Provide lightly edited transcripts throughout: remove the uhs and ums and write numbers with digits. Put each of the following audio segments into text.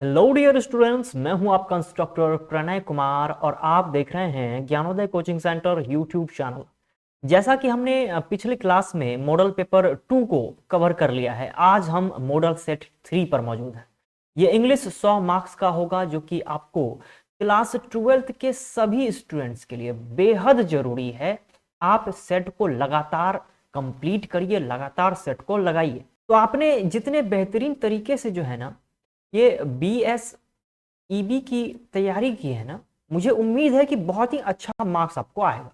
Hello dear students, मैं हूं आपका इंस्ट्रक्टर प्रणय कुमार और आप देख रहे हैं Gyanodaya coaching centre YouTube channel. जैसा कि हमने पिछले क्लास में मॉडल पेपर 2 को कवर कर लिया है, आज हम मॉडल सेट 3 पर मौजूद हैं। ये इंग्लिश 100 मार्क्स का होगा, जो कि आपको क्लास 12th के सभी स्टूडेंट्स के लिए बेहद जरूरी है। आप सेट को लगातार कंप्लीट करिए, लगातार सेट को लगाइए। तो आपने जितने बेहतरीन तरीके से जो है ना ये BSEB की तैयारी की है ना, मुझे उम्मीद है कि बहुत ही अच्छा मार्क्स आपको आएगा।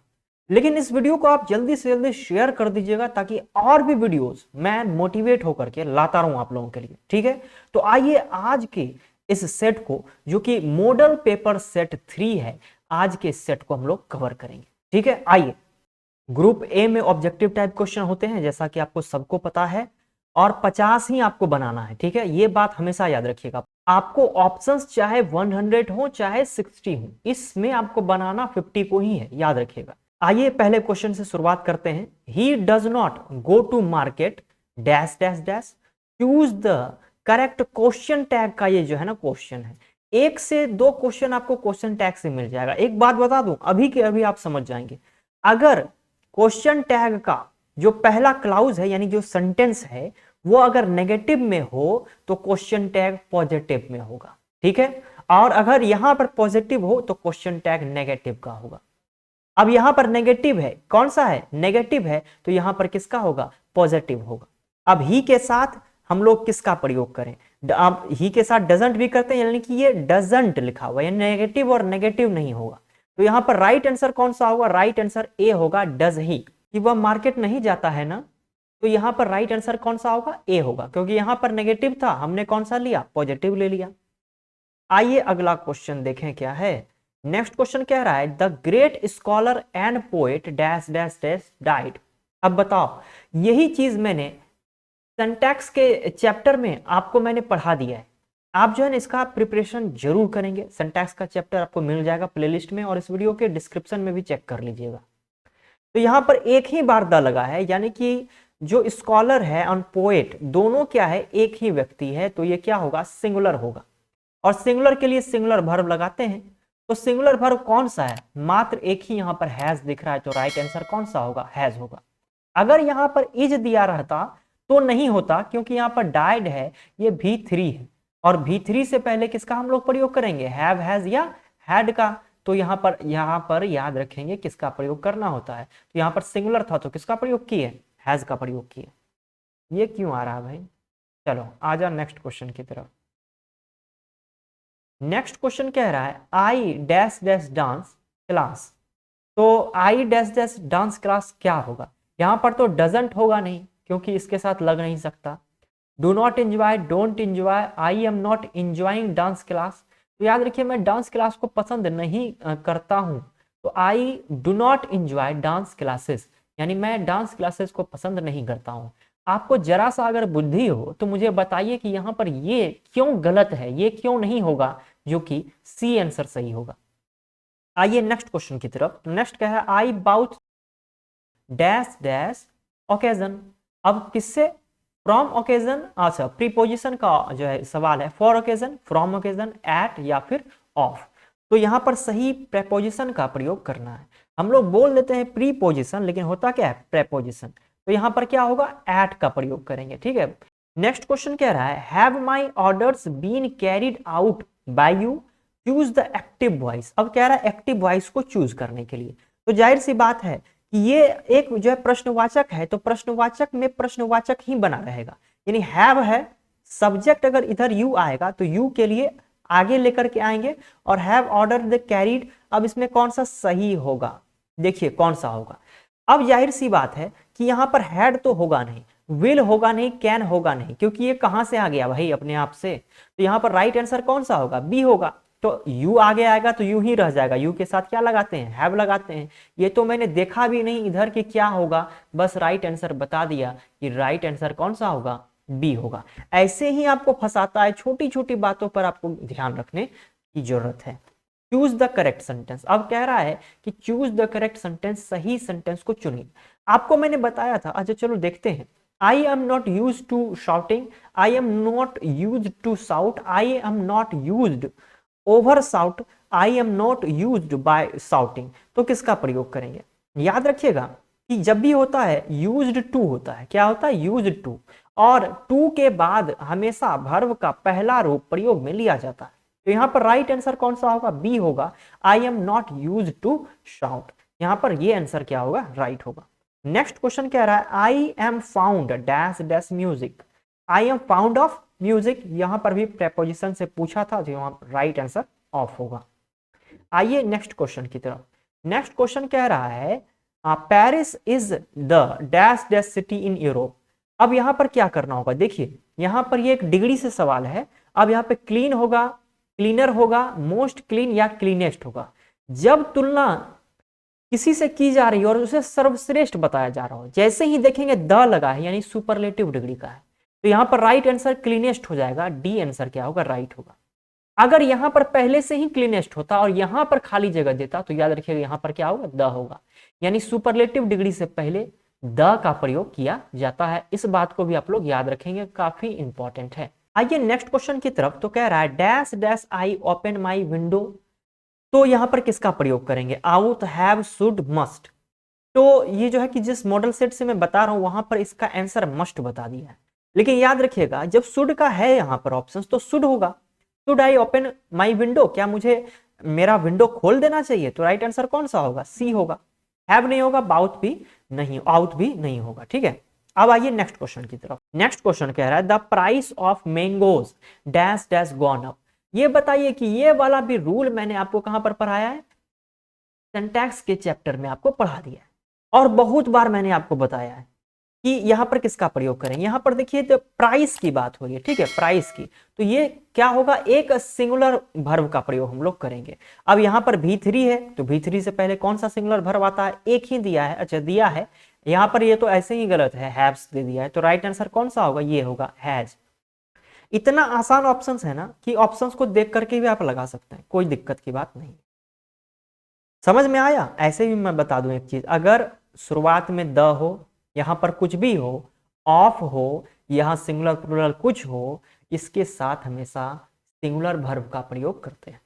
लेकिन इस वीडियो को आप जल्दी से जल्दी शेयर कर दीजिएगा, ताकि और भी वीडियोस मैं मोटिवेट होकर के लाता रहूं आप लोगों के लिए। ठीक है, तो आइए आज के इस सेट को, जो कि मॉडल पेपर सेट 3 है, आज के सेट को हम लोग कवर करेंगे। ठीक है, आइए। ग्रुप ए में ऑब्जेक्टिव टाइप क्वेश्चन होते हैं, जैसा कि आपको सबको पता है, और 50 ही आपको बनाना है। ठीक है, ये बात हमेशा याद रखिएगा। आपको ऑप्शंस चाहे 100 हो चाहे 60 हो, इसमें आपको बनाना 50 को ही है, याद रखिएगा। आइए पहले क्वेश्चन से शुरुआत करते हैं। He does not go to market dash dash dash, choose the correct question tag का ये जो है ना क्वेश्चन है। एक से दो क्वेश्चन आपको क्वेश्चन टैग से मिल जाएगा। एक बात बता दूं, अभी के अभी आप समझ जाएंगे। अगर क्वेश्चन टैग का जो पहला क्लाउज है, यानी जो सेंटेंस है, वो अगर नेगेटिव में हो तो क्वेश्चन टैग पॉजिटिव में होगा। ठीक है, और अगर यहां पर पॉजिटिव हो तो क्वेश्चन टैग नेगेटिव का होगा। अब यहां पर नेगेटिव है, कौन सा है, नेगेटिव है, तो यहां पर किसका होगा, पॉजिटिव होगा। अब ही के साथ हम लोग किसका प्रयोग करें, अब ही के साथ डजंट भी करते हैं, यानी कि ये डजंट लिखा हुआ है, नेगेटिव और नेगेटिव नहीं होगा। तो यहां पर राइट आंसर कौन सा होगा, राइट आंसर ए होगा, डज ही। कि वह मार्केट नहीं जाता है ना, तो यहां पर राइट आंसर कौन सा होगा, ए होगा, क्योंकि यहां पर नेगेटिव था, हमने कौन सा लिया, पॉजिटिव ले लिया। आइए अगला क्वेश्चन देखें क्या है। नेक्स्ट क्वेश्चन कह रहा है the great scholar and poet dash dash dash died. अब बताओ, यही चीज मैंने सिंटैक्स के चैप्टर में आपको मैंने पढ़ा दिया है। आप जो है ना इसका प्रिपरेशन जरूर करेंगे। सिंटैक्स का चैप्टर आपको मिल जाएगा प्लेलिस्ट में, और इस वीडियो के डिस्क्रिप्शन में भी चेक कर लीजिएगा। तो यहां पर एक ही बार द लगा है, यानी कि जो स्कॉलर है और पोएट दोनों क्या है, एक ही व्यक्ति है, तो ये क्या होगा, सिंगुलर होगा। और सिंगुलर के लिए सिंगुलर वर्ब लगाते हैं। तो सिंगुलर वर्ब कौन सा है, मात्र एक ही यहां पर हैज दिख रहा है, तो राइट आंसर कौन सा होगा, हैज होगा। अगर यहां पर इज दिया रहता तो नहीं होता, क्योंकि यहां पर डाइड है, ये V3 है, और V3 से पहले किसका हम लोग प्रयोग करेंगे, हैव, हैज या हैड का। तो यहां पर याद रखेंगे किसका प्रयोग करना होता है। तो यहां पर सिंगुलर था तो किसका प्रयोग किए, हैज का प्रयोग किए। ये क्यों आ रहा है भाई, चलो आ जा नेक्स्ट क्वेश्चन की तरफ। नेक्स्ट क्वेश्चन कह रहा है I dash dash dance class. तो I dash dash dance class क्या होगा, यहां पर तो डजंट होगा नहीं, क्योंकि इसके साथ लग नहीं सकता। Do not enjoy, don't enjoy, I am not enjoying dance class. तो याद रखिए मैं डांस क्लास को पसंद नहीं करता हूं। तो I do not enjoy dance classes, यानी मैं डांस क्लासेस को पसंद नहीं करता हूं। आपको जरा सा अगर बुद्धि हो तो मुझे बताइए कि यहां पर ये क्यों गलत है, ये क्यों नहीं होगा, जो कि सी आंसर सही होगा। आइए नेक्स्ट क्वेश्चन की तरफ। नेक्स्ट क्या है, I bought dash dash occasion. अब किससे, फ्रॉम ओकेजन, अच्छा प्रीपोजिशन का जो है सवाल है, for occasion, from occasion, at या फिर ऑफ। तो यहां पर सही प्रेपोजिशन का प्रयोग करना है। हम लोग बोल देते हैं प्रीपोजिशन, लेकिन होता क्या है, प्रेपोजिशन। तो यहां पर क्या होगा, एट का प्रयोग करेंगे। ठीक है, नेक्स्ट क्वेश्चन कह रहा है have my orders been carried out by you, choose the active voice. अब कह रहा है एक्टिव वॉइस को चूज करने के लिए। तो जाहिर सी बात है कि ये एक जो है प्रश्नवाचक है, तो प्रश्नवाचक में प्रश्नवाचक ही बना रहेगा। यानी हैव है, सब्जेक्ट अगर इधर यू आएगा तो यू के लिए आगे लेकर के आएंगे, और हैव ऑर्डर द कैरिड। अब इसमें कौन सा सही होगा, देखिए कौन सा होगा। अब जाहिर सी बात है कि यहां पर हैड तो होगा नहीं, विल होगा नहीं, कैन होगा नहीं, क्योंकि ये कहां से आ गया भाई, अपने आप से। तो यहां पर राइट आंसर कौन सा होगा, बी होगा। तो यू आगे आएगा तो यू ही रह जाएगा, यू के साथ क्या लगाते हैं, हैव लगाते हैं। ये तो मैंने देखा भी नहीं इधर कि क्या होगा, बस राइट आंसर बता दिया कि राइट आंसर कौन सा होगा, बी होगा। ऐसे ही आपको फंसाता है, छोटी छोटी बातों पर आपको ध्यान रखने की जरूरत है। Choose the correct sentence. अब कह रहा है कि चूज द करेक्ट सेंटेंस, सही सेंटेंस को चुनिए। आपको मैंने बताया था, अच्छा चलो देखते हैं I am not used to shouting, I am not used to shout, I am not used over shout, I am not used by shouting. तो किसका प्रयोग करेंगे? याद रखिएगा कि जब भी होता है यूज्ड टू होता है, क्या होता है? यूज्ड टू, और टू के बाद हमेशा वर्ब का पहला रूप प्रयोग में लिया जाता है। तो यहां पर राइट आंसर कौन सा होगा? बी होगा, I am not used to shout. यहां पर ये आंसर क्या होगा? राइट होगा। नेक्स्ट क्वेश्चन कह रहा है I am found dash dash music, I am found of music, यहां पर भी प्रेपोजिशन से पूछा था, जो वहां राइट आंसर ऑफ होगा। आइए नेक्स्ट क्वेश्चन की तरफ। नेक्स्ट क्वेश्चन कह रहा है Paris is the dash dash city in Europe. अब यहां पर क्या करना होगा? देखिए यहां पर ये एक डिग्री से सवाल है। अब यहां पे क्लीन होगा, क्लीनर होगा, मोस्ट क्लीन या क्लीनेस्ट होगा। जब तुलना किसी से की जा रही है और उसे सर्वश्रेष्ठ बताया जा रहा हो, जैसे ही देखेंगे द लगा है यानी सुपरलेटिव डिग्री का है, तो यहां पर राइट आंसर क्लीनेस्ट हो जाएगा। डी आंसर क्या होगा? राइट होगा। अगर यहां पर पहले से ही क्लीनेस्ट होता और यहां पर खाली जगह देता तो याद रखिएगा यहां पर क्या होगा? द होगा। यानी सुपरलेटिव डिग्री से पहले द का प्रयोग किया जाता है। इस बात को भी आप लोग याद रखेंगे, काफी इंपॉर्टेंट है। आइए नेक्स्ट क्वेश्चन की तरफ। तो कह रहा है dash dash I open my window. तो यहां पर किसका प्रयोग करेंगे? Out, have, should, must. तो ये जो है कि जिस मॉडल सेट से मैं बता रहा हूं वहां पर इसका आंसर मस्ट बता दिया है। लेकिन याद रखिएगा जब शुड का है यहां पर ऑप्शन तो शुड होगा। Should I open my window, क्या मुझे मेरा विंडो खोल देना चाहिए? तो राइट आंसर कौन सा होगा? सी होगा। हैव नहीं होगा, बाउट भी नहीं, आउट भी नहीं होगा। ठीक है, अब आइए नेक्स्ट क्वेश्चन की तरफ। नेक्स्ट क्वेश्चन कह रहा है the price of mangoes dash dash gone up. ये बताइए कि ये वाला भी रूल मैंने आपको कहां पर पढ़ाया है? सिंटैक्स के चैप्टर में आपको पढ़ा दिया है और बहुत बार मैंने आपको बताया है कि यहां पर किसका प्रयोग करें। यहां पर देखिए तो प्राइस की बात हो रही है, ठीक है, प्राइस की। तो ये क्या होगा? एक सिंगुलर वर्ब का प्रयोग हम लोग करेंगे। अब यहां पर V3 है तो V3 से पहले कौन सा सिंगुलर वर्ब आता है? एक ही दिया है। अच्छा दिया है यहां पर, ये तो ऐसे ही गलत है, हैव्स दे दिया है। तो राइट आंसर कौन सा होगा? ये होगा हैज। इतना आसान ऑप्शंस है ना कि ऑप्शंस को देख करके भी आप लगा सकते हैं, कोई दिक्कत की बात नहीं। समझ में आया? ऐसे भी मैं बता दूं एक चीज, अगर शुरुआत में द हो, यहां पर कुछ भी हो, ऑफ हो, यहां सिंगुलर प्लूरल कुछ हो, इसके साथ हमेशा सिंगुलर वर्ब का प्रयोग करते हैं।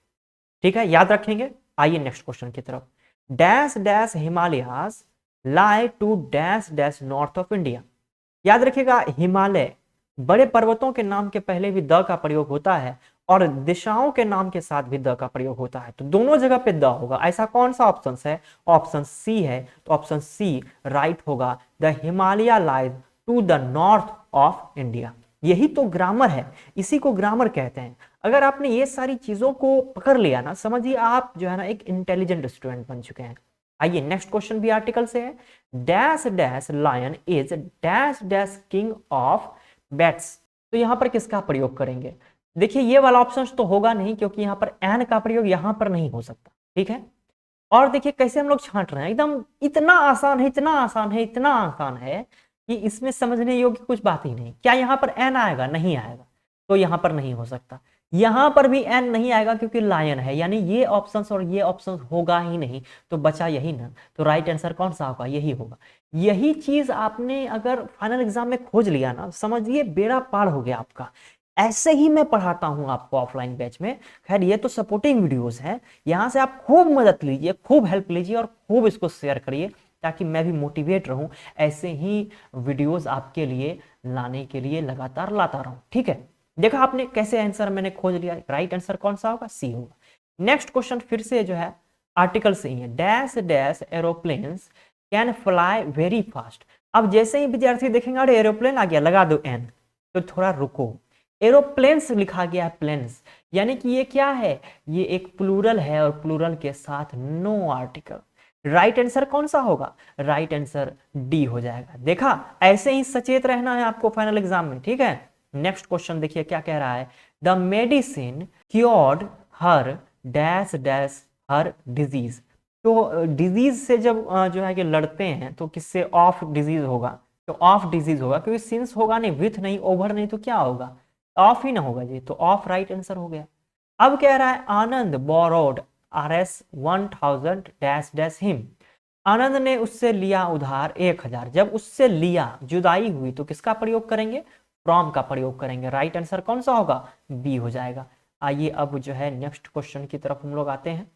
ठीक है, याद रखेंगे। आइए नेक्स्ट क्वेश्चन की तरफ। Dash dash Himalayas lie to dash dash north of India. याद रखिएगा हिमालय, बड़े पर्वतों के नाम के पहले भी द का प्रयोग होता है और दिशाओं के नाम के साथ भी द का प्रयोग होता है। तो दोनों जगह पे द होगा। ऐसा कौन सा ऑप्शन है? ऑप्शन सी है। तो ऑप्शन सी राइट होगा। The Himalaya lies to the north of India. यही तो ग्रामर है, इसी को ग्रामर कहते हैं। अगर आपने ये सारी चीजों को पकड़ लिया ना, समझिए आप जो है ना एक इंटेलिजेंट स्टूडेंट बन चुके हैं। आइए नेक्स्ट क्वेश्चन भी आर्टिकल से है। Dash dash lion is dash dash king of bats. तो यहां पर किसका प्रयोग करेंगे? देखिए ये वाला ऑप्शन तो होगा नहीं क्योंकि यहां पर एन का प्रयोग यहां पर नहीं हो सकता। ठीक है, और देखिए कैसे हम लोग छांट रहे हैं, एकदम इतना आसान है, इतना आसान है, इतना आसान है कि इसमें समझने योग्य कुछ बात ही नहीं। क्या यहां पर एन आएगा? नहीं आएगा। तो यहां पर नहीं हो सकता। यहां पर भी एन नहीं आएगा क्योंकि लायन है, यानी ये ऑप्शन और ये ऑप्शन होगा ही नहीं। तो बचा यही ना। तो राइट आंसर कौन सा होगा? यही होगा। यही चीज आपने अगर फाइनल एग्जाम में खोज लिया ना, समझिए बेड़ा पार हो गया आपका। ऐसे ही मैं पढ़ाता हूं आपको ऑफलाइन बैच में। खैर ये तो सपोर्टिंग वीडियोस हैं, यहां से आप खूब मदद लीजिए, खूब हेल्प लीजिए और खूब इसको शेयर करिए ताकि मैं भी मोटिवेट रहूं, ऐसे ही वीडियोस आपके लिए लाने के लिए लगातार लाता रहूं। ठीक है, देखा आपने कैसे आंसर मैंने खोज लिया। राइट आंसर कौन सा होगा? सी होगा। नेक्स्ट क्वेश्चन फिर से जो है आर्टिकल से ही है। Dash dash aeroplanes can fly very fast. अब जैसे ही विद्यार्थी देखेंगे अरे एरोप्लेन आ गया, लगा दो एन, तो थोड़ा रुको। एरोप्लेन्स लिखा गया है प्लेन्स, यानी कि ये क्या है? ये एक प्लूरल है और प्लूरल के साथ नो आर्टिकल। राइट आंसर कौन सा होगा? राइट आंसर डी हो जाएगा। देखा, ऐसे ही सचेत रहना है आपको फाइनल एग्जाम में। ठीक है, नेक्स्ट क्वेश्चन देखिए क्या कह रहा है। The medicine cured her dash dash her disease. तो डिजीज से जब जो है कि लड़ते हैं तो किससे? ऑफ डिजीज होगा। तो ऑफ डिजीज होगा क्योंकि सिंस होगा नहीं, विथ नहीं, ओवर नहीं, तो क्या होगा? ऑफ ही ना होगा जी। तो ऑफ राइट आंसर हो गया। अब कह रहा है Anand borrowed RS 1000 dash dash him. Anand ने उससे लिया उधार 1000। जब उससे लिया, जुदाई हुई, तो किसका प्रयोग करेंगे? फ्रॉम का प्रयोग करेंगे। राइट आंसर कौन सा होगा? बी हो जाएगा। आइए अब जो है नेक्स्ट क्वेश्चन की तरफ हम लोग आते हैं।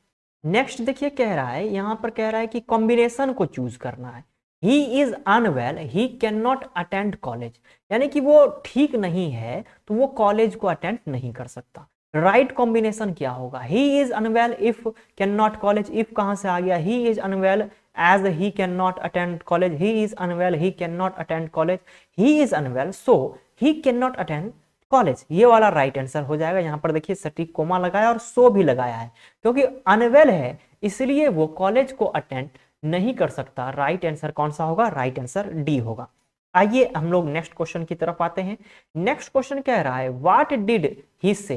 नेक्स्ट देखिए कह रहा है, यहां पर कह रहा है कि कॉम्बिनेशन को चूज करना है। He is unwell, he cannot attend college, यानी कि वो ठीक नहीं है तो वो कॉलेज को अटेंड नहीं कर सकता। राइट कॉम्बिनेशन क्या होगा? He is unwell if cannot college, if कहां से आ गया? He is unwell as he cannot attend college, he is unwell he cannot attend college, he is unwell so he cannot attend college, ये वाला right answer हो जाएगा। यहां पर देखिए सटीक कोमा लगाया और सो भी लगाया है, क्योंकि अनवेल है इसलिए वो कॉलेज को अटेंड नहीं कर सकता। राइट आंसर कौन सा होगा? राइट आंसर डी होगा। आइए हम लोग नेक्स्ट क्वेश्चन की तरफ आते हैं। नेक्स्ट क्वेश्चन कह रहा है व्हाट डिड ही से,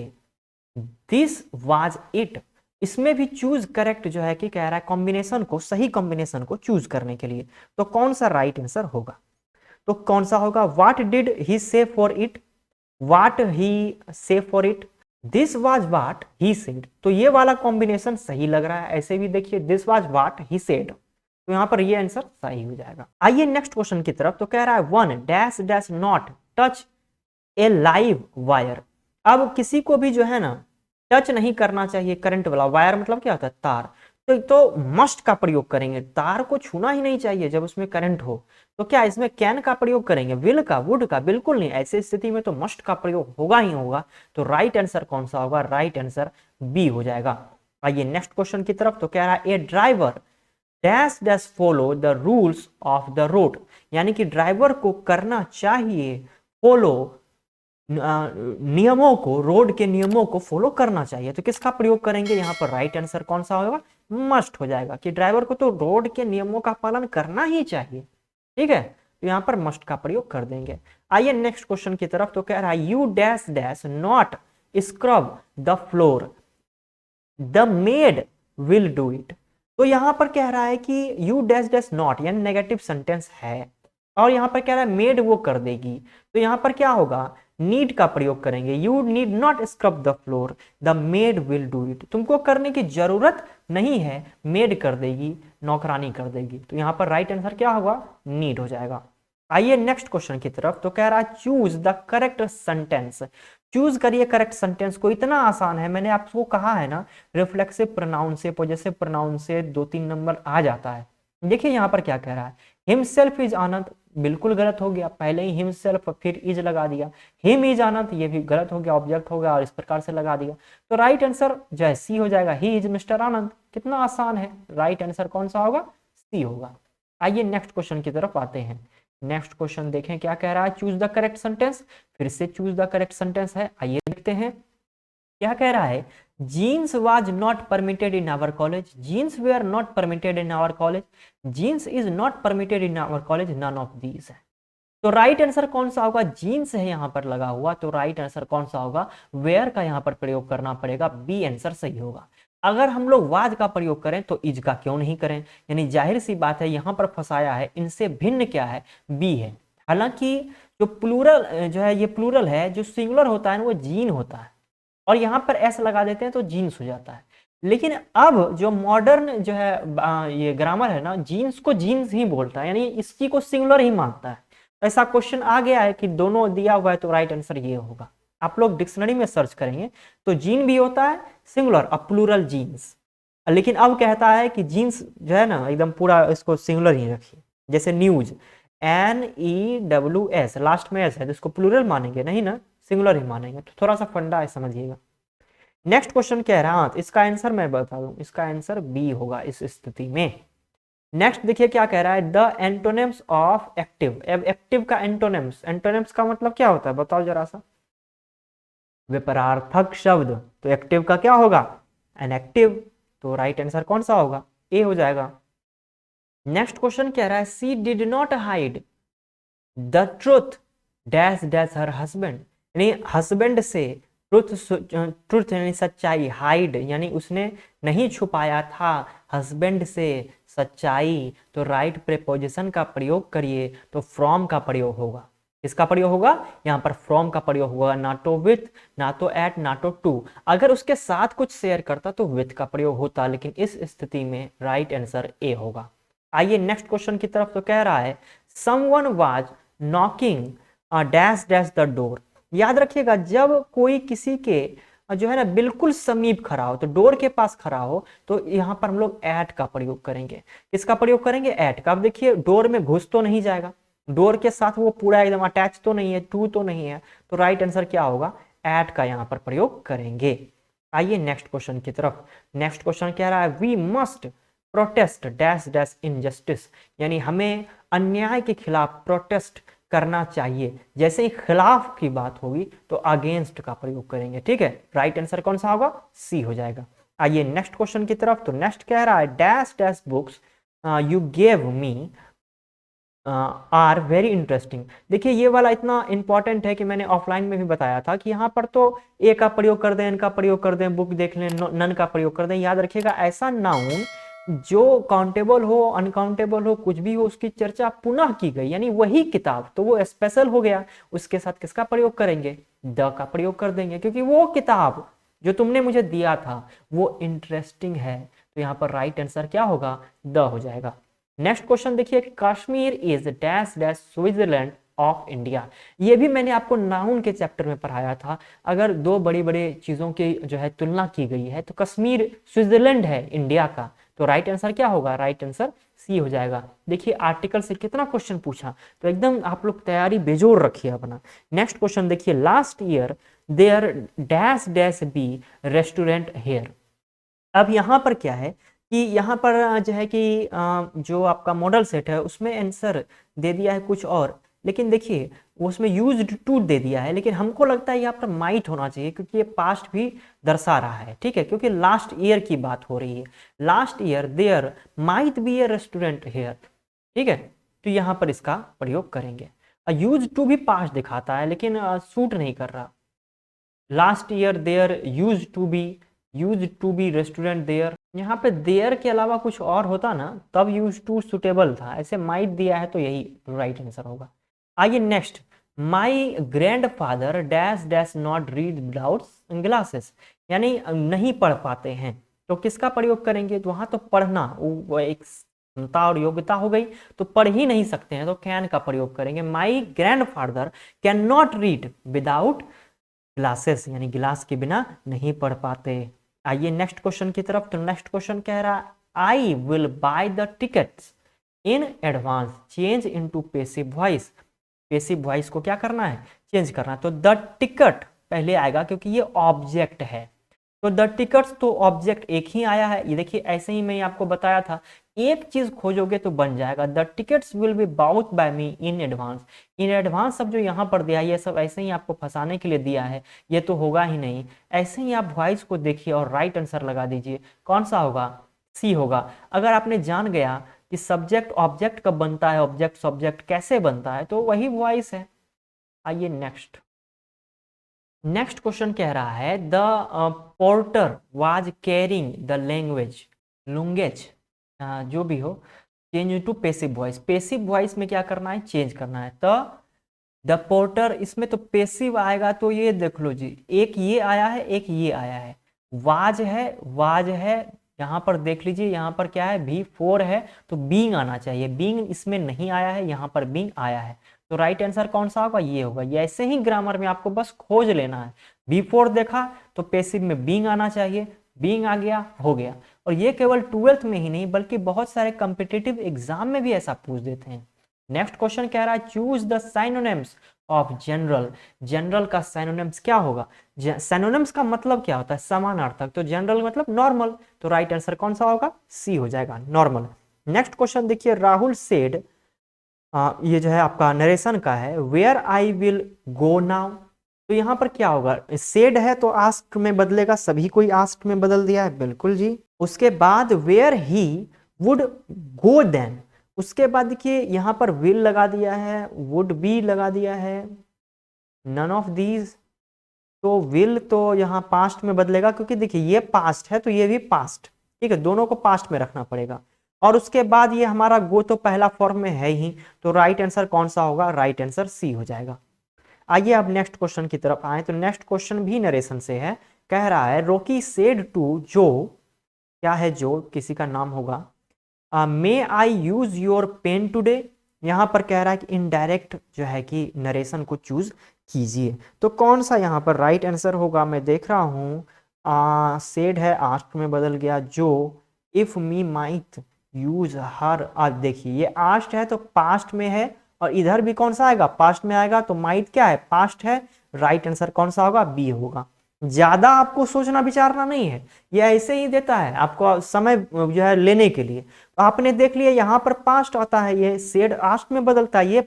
दिस वाज इट। इसमें भी चूज करेक्ट जो है कि कह रहा है कॉम्बिनेशन को, सही कॉम्बिनेशन को चूज करने के लिए, तो कौन सा राइट आंसर होगा? तो कौन सा होगा? व्हाट डिड ही से फॉर इट, व्हाट ही से for it, this was what he said. तो ये वाला कॉम्बिनेशन सही लग रहा है। ऐसे भी देखिए this was what he said, तो यहां पर ये आंसर सही हो जाएगा। आइए नेक्स्ट क्वेश्चन की तरफ। तो कह रहा है one dash dash not touch A live wire. अब किसी को भी जो है ना टच नहीं करना चाहिए करंट वाला वायर, मतलब क्या होता है? तार। तो मस्ट का प्रयोग करेंगे, तार को छूना ही नहीं चाहिए जब उसमें करंट हो। तो क्या इसमें कैन का प्रयोग करेंगे? विल का, वुड का? बिल्कुल नहीं। ऐसी स्थिति में तो मस्ट का प्रयोग होगा ही होगा। तो राइट आंसर कौन सा होगा? राइट आंसर बी हो जाएगा। आइए नेक्स्ट क्वेश्चन की तरफ। तो कह रहा है a driver dash dash follow the rules of the road, यानी कि ड्राइवर को करना चाहिए फॉलो, नियमों को, रोड के नियमों को फॉलो करना चाहिए। तो किसका प्रयोग करेंगे यहाँ पर? राइट आंसर कौन सा होगा? मस्ट हो जाएगा, कि ड्राइवर को तो रोड के नियमों का पालन करना ही चाहिए। ठीक है, तो यहाँ पर मस्ट का प्रयोग कर देंगे। आइए नेक्स्ट क्वेश्चन की तरफ। तो कह रहा है you dash dash not scrub the floor, the made will do it. तो यहां पर कह रहा है कि यू डैश डैश नॉट, यानी नेगेटिव सेंटेंस है, और यहां पर कह रहा है मेड वो कर देगी। तो यहां पर क्या होगा? नीड का प्रयोग करेंगे। You need not scrub the floor, the made will do it. तुमको करने की जरूरत नहीं है, मेड कर देगी, नौकरानी कर देगी। तो यहां पर राइट आंसर क्या होगा? नीड हो जाएगा। आइए नेक्स्ट क्वेश्चन की तरफ। तो कह रहा है choose the correct sentence. Choose करिए करेक्ट सेंटेंस को। इतना आसान है, मैंने आपको कहा है ना, रिफ्लेक्सिव प्रोनाउन से, पॉजेसिव प्रोनाउन से 2-3 नंबर आ जाता है। देखिए यहाँ पर क्या कह रहा है, हिमसेल्फ इज आनंद, बिल्कुल गलत हो गया। पहले ही हिमसेल्फ फिर इज लगा दिया। हिम इज आनंद, ये भी गलत हो गया, ऑब्जेक्ट हो गया और इस प्रकार से लगा दिया। तो राइट आंसर जो है सी हो जाएगा, ही इज मिस्टर आनंद। कितना आसान है। राइट आंसर कौन सा होगा? सी होगा। आइए नेक्स्ट क्वेश्चन की तरफ आते हैं। नेक्स्ट क्वेश्चन देखें क्या कह रहा है। चूज द करेक्ट सेंटेंस, फिर से चूज द करेक्ट सेंटेंस है। आइए देखते हैं क्या कह रहा है। Jeans was not permitted in our college, jeans were not permitted in our college, jeans is not permitted in our college, none of these है। तो राइट आंसर कौन सा होगा? जीन्स है यहाँ पर लगा हुआ, तो राइट आंसर कौन सा होगा? वेयर का यहाँ पर प्रयोग करना पड़ेगा। बी आंसर सही होगा। अगर हम लोग वाज का प्रयोग करें तो इज का क्यों नहीं करें? यानी जाहिर सी बात है यहाँ पर फंसाया है। इनसे भिन्न क्या है? बी है। हालांकि जो प्लूरल जो है, ये प्लूरल है, जो सिंगुलर होता है वो जीन होता है, और यहाँ पर एस लगा देते हैं तो जीन्स हो जाता है। लेकिन अब जो मॉडर्न जो है ये ग्रामर है ना, जीन्स को जीन्स ही बोलता है, यानी इसकी को सिंगुलर ही मानता है। ऐसा क्वेश्चन आ गया है कि दोनों दिया हुआ है, तो राइट आंसर ये होगा। आप लोग डिक्शनरी में सर्च करेंगे तो जीन भी होता है सिंगुलर और प्लूरल जीन्स। लेकिन अब कहता है कि जीन्स जो है ना एकदम पूरा इसको सिंगुलर ही रखिए। जैसे न्यूज, NEWS, लास्ट में एस है तो इसको प्लूरल मानेंगे नहीं ना, सिंगुलर ही मानेंगे। तो थोड़ा सा फंडा है, समझिएगा। नेक्स्ट क्वेश्चन कह रहा है, इसका आंसर मैं बता दूं, इसका आंसर बी होगा इस स्थिति में। नेक्स्ट देखिए क्या कह रहा है। The antonyms of active. अब एक्टिव का एंटोनिम्स, एंटोनिम्स का मतलब क्या होता है बताओ जरा सा? विपरार्थक शब्द। तो एक्टिव का क्या होगा? इनएक्टिव। तो राइट आंसर कौन सा होगा? ए हो जाएगा। नेक्स्ट क्वेश्चन कह रहा है she did not hide the truth dash dash her husband, यानी हस्बैंड से ट्रुथ यानी सच्चाई, हाइड यानी उसने नहीं छुपाया था हस्बैंड से सच्चाई। तो राइट प्रीपोजिशन का प्रयोग करिए, तो फ्रॉम का प्रयोग होगा। इसका प्रयोग होगा यहाँ पर फ्रॉम का प्रयोग होगा, ना तो विथ, ना तो एट, ना तो टू। अगर उसके साथ कुछ शेयर करता तो विथ का प्रयोग होता, लेकिन इस स्थिति में राइट आंसर ए होगा। आइए नेक्स्ट क्वेश्चन की तरफ। तो कह रहा है someone was knocking dash dash the door. याद रखिएगा, जब कोई किसी के जो है ना बिल्कुल समीप खड़ा हो, तो डोर के पास खड़ा हो, तो यहाँ पर हम लोग एट का प्रयोग करेंगे। किसका प्रयोग करेंगे? एट का। अब देखिए डोर में घुस तो नहीं जाएगा, डोर के साथ वो पूरा एकदम अटैच तो नहीं है, टू तो नहीं है, तो राइट आंसर क्या होगा? एट का यहाँ पर प्रयोग करेंगे। आइए नेक्स्ट क्वेश्चन की तरफ। नेक्स्ट क्वेश्चन कह रहा है we must protest dash dash injustice, यानी हमें अन्याय के खिलाफ प्रोटेस्ट करना चाहिए। जैसे ही खिलाफ की बात होगी तो अगेंस्ट का प्रयोग करेंगे। ठीक है, राइट आंसर कौन सा होगा? सी हो जाएगा। आइए नेक्स्ट क्वेश्चन की तरफ। तो नेक्स्ट कह रहा है dash dash books you gave me are very interesting. देखिए ये वाला इतना इंपॉर्टेंट है कि मैंने ऑफलाइन में भी बताया था कि यहाँ पर तो ए का प्रयोग कर दें, एन का प्रयोग कर दें, बुक देख लें, नन का प्रयोग कर दें। याद रखिएगा ऐसा नाउन जो काउंटेबल हो, अनकाउंटेबल हो, कुछ भी हो, उसकी चर्चा पुनः की गई यानी वही किताब, तो वो स्पेशल हो गया। उसके साथ किसका प्रयोग करेंगे? द का प्रयोग कर देंगे, क्योंकि वो किताब जो तुमने मुझे दिया था वो इंटरेस्टिंग है। तो यहाँ पर राइट आंसर क्या होगा? द हो जाएगा। नेक्स्ट क्वेश्चन देखिए Kashmir is dash dash Switzerland of India. ये भी मैंने आपको नाउन के चैप्टर में पढ़ाया था। अगर दो बड़ी बड़ी चीजों की जो है तुलना की गई है तो कश्मीर स्विट्जरलैंड है इंडिया का, तो राइट आंसर क्या होगा? राइट आंसर सी हो जाएगा। देखिए आर्टिकल से कितना क्वेश्चन पूछा, तो एकदम आप लोग तैयारी बेजोड़ रखिए अपना। नेक्स्ट क्वेश्चन देखिए last year there dash dash be restaurant here. अब यहाँ पर क्या है कि यहाँ पर जो है कि जो आपका मॉडल सेट है उसमें आंसर दे दिया है कुछ और, लेकिन देखिए उसमें यूज्ड टू दे दिया है, लेकिन हमको लगता है यहाँ पर माइट होना चाहिए क्योंकि ये पास्ट भी दर्शा रहा है। ठीक है, क्योंकि लास्ट ईयर की बात हो रही है। Last year there might be a restaurant here. ठीक है, तो यहाँ पर इसका प्रयोग करेंगे। यूज टू भी पास्ट दिखाता है लेकिन सूट नहीं कर रहा। Last year there used to be restaurant there, यहाँ पे देयर के अलावा कुछ और होता ना तब यूज टू सुटेबल था, ऐसे माइट दिया है तो यही राइट आंसर होगा। आइए next, my grand father dash dash not read without glasses, यानी नहीं पढ़ पाते हैं, तो किसका प्रयोग करेंगे? तो वहां तो पढ़ना वो एक क्षमता और योग्यता हो गई, तो पढ़ ही नहीं सकते हैं तो कैन का प्रयोग करेंगे। My grand father can not read without glasses, यानी गिलास के बिना नहीं पढ़ पाते। आइए नेक्स्ट क्वेश्चन की तरफ। तो नेक्स्ट क्वेश्चन कह रहा है I will by the tickets in advance change into passive voice. Passive voice को क्या करना है? चेंज करना है। तो द टिकट पहले आएगा क्योंकि ये ऑब्जेक्ट है, तो द टिकट्स तो ऑब्जेक्ट एक ही आया है। ये देखिए ऐसे ही मैं आपको बताया था, एक चीज खोजोगे तो बन जाएगा। The tickets will be bought by me in advance. In advance सब जो यहाँ पर दिया है ये सब ऐसे ही आपको फंसाने के लिए दिया है, ये तो होगा ही नहीं। ऐसे ही आप वॉइस को देखिए और राइट आंसर लगा दीजिए। कौन सा होगा? सी होगा। अगर आपने जान गया कि सब्जेक्ट ऑब्जेक्ट कब बनता है, ऑब्जेक्ट सब्जेक्ट कैसे बनता है, तो वही वॉइस है। आइए नेक्स्ट। नेक्स्ट क्वेश्चन कह रहा है the porter was carrying the language जो भी हो change to passive voice. Passive voice में क्या करना है? चेंज करना है। तो द पोर्टर, इसमें तो पेसिव आएगा, तो ये देख लो जी, एक ये आया है एक ये आया है। वाज है यहाँ पर देख लीजिए, यहाँ पर क्या है? V4 है तो बीइंग आना चाहिए, बीइंग इसमें नहीं आया है, यहाँ पर बीइंग आया है, तो राइट आंसर कौन सा होगा? ये होगा। ये ऐसे ही ग्रामर में आपको बस खोज लेना है। V4 देखा तो पेसिव में बीइंग आना चाहिए, बीइंग आ गया, हो गया। और ये केवल 12th में ही नहीं बल्कि बहुत सारे कॉम्पिटिटिव एग्जाम में भी ऐसा पूछ देते हैं। नेक्स्ट क्वेश्चन कह रहा है choose the synonyms of general. General का साइनोनिम्स क्या होगा? साइनोनिम्स का मतलब क्या होता है? समानार्थक। तो जनरल मतलब नॉर्मल, तो राइट आंसर कौन सा होगा? सी हो जाएगा, नॉर्मल। नेक्स्ट क्वेश्चन देखिए राहुल सेड, ये जो है आपका नरेशन का है, where I will go now. तो यहाँ पर क्या होगा? सेड है तो आस्क में बदलेगा, सभी कोई आस्क में बदल दिया है, बिल्कुल जी। उसके बाद where he would go then, उसके बाद देखिए यहाँ पर विल लगा दिया है, वुड बी लगा दिया है, नन ऑफ दीज। तो विल तो यहाँ पास्ट में बदलेगा क्योंकि देखिए ये पास्ट है तो ये भी पास्ट, ठीक है, दोनों को पास्ट में रखना पड़ेगा। और उसके बाद ये हमारा गो तो पहला फॉर्म में है ही, तो राइट आंसर कौन सा होगा? राइट आंसर सी हो जाएगा। आइए अब नेक्स्ट क्वेश्चन की तरफ आए। तो नेक्स्ट क्वेश्चन भी नरेशन से है। कह रहा है रोकी सेड टू जो, क्या है जो? किसी का नाम होगा। मे आई यूज योर पेन टुडे, यहां पर कह रहा है कि इनडायरेक्ट जो है कि नरेशन को चूज कीजिए। तो कौन सा यहां पर राइट आंसर होगा, मैं देख रहा हूं सेड है आस्क में बदल गया, जो if me might use her, आज देखिए ये आस्ट है तो पास्ट में है, और इधर भी कौन सा आएगा, पास्ट में आएगा, तो माइट क्या है, पास्ट है। राइट आंसर कौन सा होगा, बी होगा। ज्यादा आपको सोचना विचारना नहीं है, ये ऐसे ही देता है आपको समय जो है लेने के लिए। तो आपने देख लिया यहाँ पर पास्ट आता है, ये सेड आस्ट में बदलता है, ये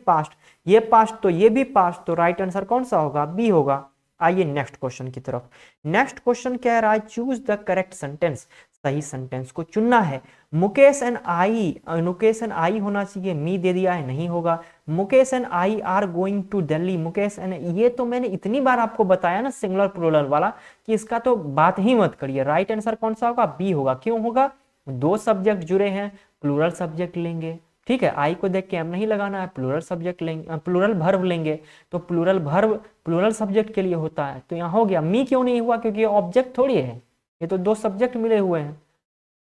पास्ट तो ये भी पास्ट, तो राइट आंसर कौन सा होगा, बी होगा। आइए नेक्स्ट क्वेश्चन की तरफ। नेक्स्ट क्वेश्चन कह रहा है चूज द करेक्ट सेंटेंस, सही सेंटेंस को चुनना है। मुकेश एंड आई होना चाहिए, मी दे दिया है, नहीं होगा। Mukesh and I are going to Delhi, Mukesh and, ये तो मैंने इतनी बार आपको बताया ना सिंगुलर प्लूरल वाला, कि इसका तो बात ही मत करिए। राइट आंसर कौन सा होगा, बी होगा। क्यों होगा, दो सब्जेक्ट जुड़े हैं, प्लूरल सब्जेक्ट लेंगे, ठीक है। आई को देख के हम नहीं लगाना है, प्लूरल सब्जेक्ट लेंगे, प्लूरल भर्व लेंगे, तो प्लूरल भर्व प्लूरल सब्जेक्ट के लिए होता है, तो यहाँ हो गया। मी क्यों नहीं हुआ, क्योंकि ये ऑब्जेक्ट थोड़ी है, ये तो दो सब्जेक्ट मिले हुए हैं।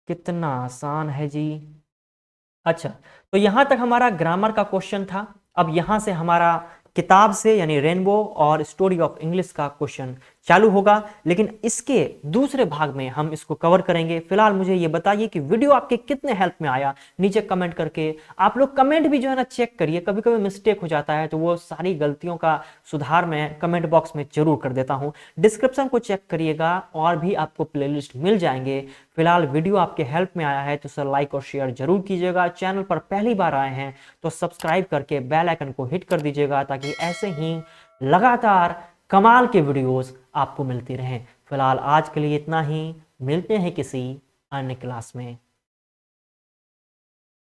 कितना आसान है जी। अच्छा, तो यहां तक हमारा ग्रामर का क्वेश्चन था। अब यहां से हमारा किताब से यानी रेनबो और स्टोरी ऑफ इंग्लिश का क्वेश्चन चालू होगा, लेकिन इसके दूसरे भाग में हम इसको कवर करेंगे। फिलहाल मुझे ये बताइए कि वीडियो आपके कितने हेल्प में आया, नीचे कमेंट करके। आप लोग कमेंट भी जो है ना चेक करिए, कभी कभी मिस्टेक हो जाता है, तो वो सारी गलतियों का सुधार मैं कमेंट बॉक्स में जरूर कर देता हूं। डिस्क्रिप्शन को चेक करिएगा, और भी आपको प्लेलिस्ट मिल जाएंगे। फिलहाल वीडियो आपके हेल्प में आया है तो सर लाइक और शेयर जरूर कीजिएगा। चैनल पर पहली बार आए हैं तो सब्सक्राइब करके बेल आइकन को हिट कर दीजिएगा, ताकि ऐसे ही लगातार कमाल के वीडियोस आपको मिलती रहें। फिलहाल आज के लिए इतना ही, मिलते हैं किसी अन्य क्लास में।